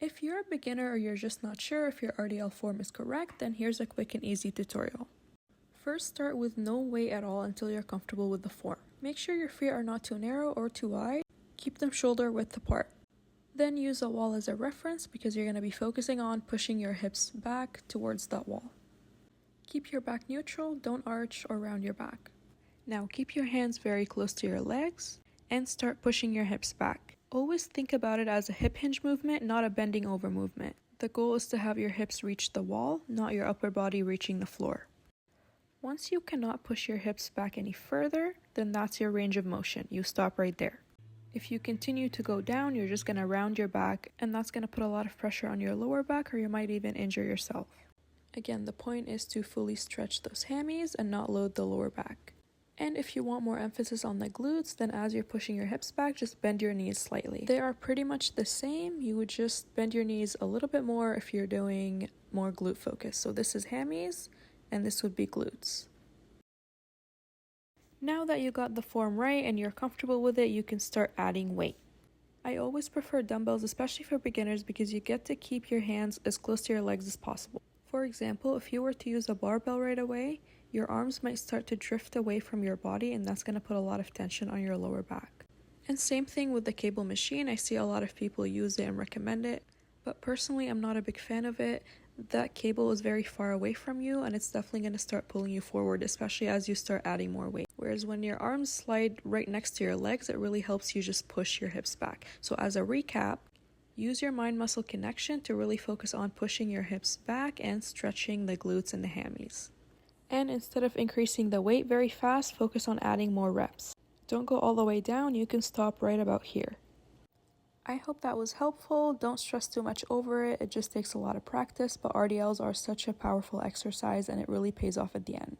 If you're a beginner or you're just not sure if your RDL form is correct, then here's a quick and easy tutorial. First, start with no weight at all until you're comfortable with the form. Make sure your feet are not too narrow or too wide. Keep them shoulder width apart. Then use a wall as a reference because you're going to be focusing on pushing your hips back towards that wall. Keep your back neutral, don't arch or round your back. Now keep your hands very close to your legs and start pushing your hips back. Always think about it as a hip hinge movement, not a bending over movement. The goal is to have your hips reach the wall, not your upper body reaching the floor. Once you cannot push your hips back any further, then that's your range of motion. You stop right there. If you continue to go down, you're just going to round your back, and that's going to put a lot of pressure on your lower back, or you might even injure yourself. Again, the point is to fully stretch those hammies and not load the lower back. And if you want more emphasis on the glutes, then as you're pushing your hips back, just bend your knees slightly. They are pretty much the same. You would just bend your knees a little bit more if you're doing more glute focus. So this is hammies, and this would be glutes. Now that you got the form right and you're comfortable with it, you can start adding weight. I always prefer dumbbells, especially for beginners, because you get to keep your hands as close to your legs as possible. For example, if you were to use a barbell right away, your arms might start to drift away from your body, and that's going to put a lot of tension on your lower back. And same thing with the cable machine. I see a lot of people use it and recommend it, but personally I'm not a big fan of it. That cable is very far away from you, and it's definitely going to start pulling you forward, especially as you start adding more weight. Whereas when your arms slide right next to your legs, it really helps you just push your hips back. So as a recap, use your mind-muscle connection to really focus on pushing your hips back and stretching the glutes and the hammies. And instead of increasing the weight very fast, focus on adding more reps. Don't go all the way down, you can stop right about here. I hope that was helpful. Don't stress too much over it. It just takes a lot of practice, but RDLs are such a powerful exercise and it really pays off at the end.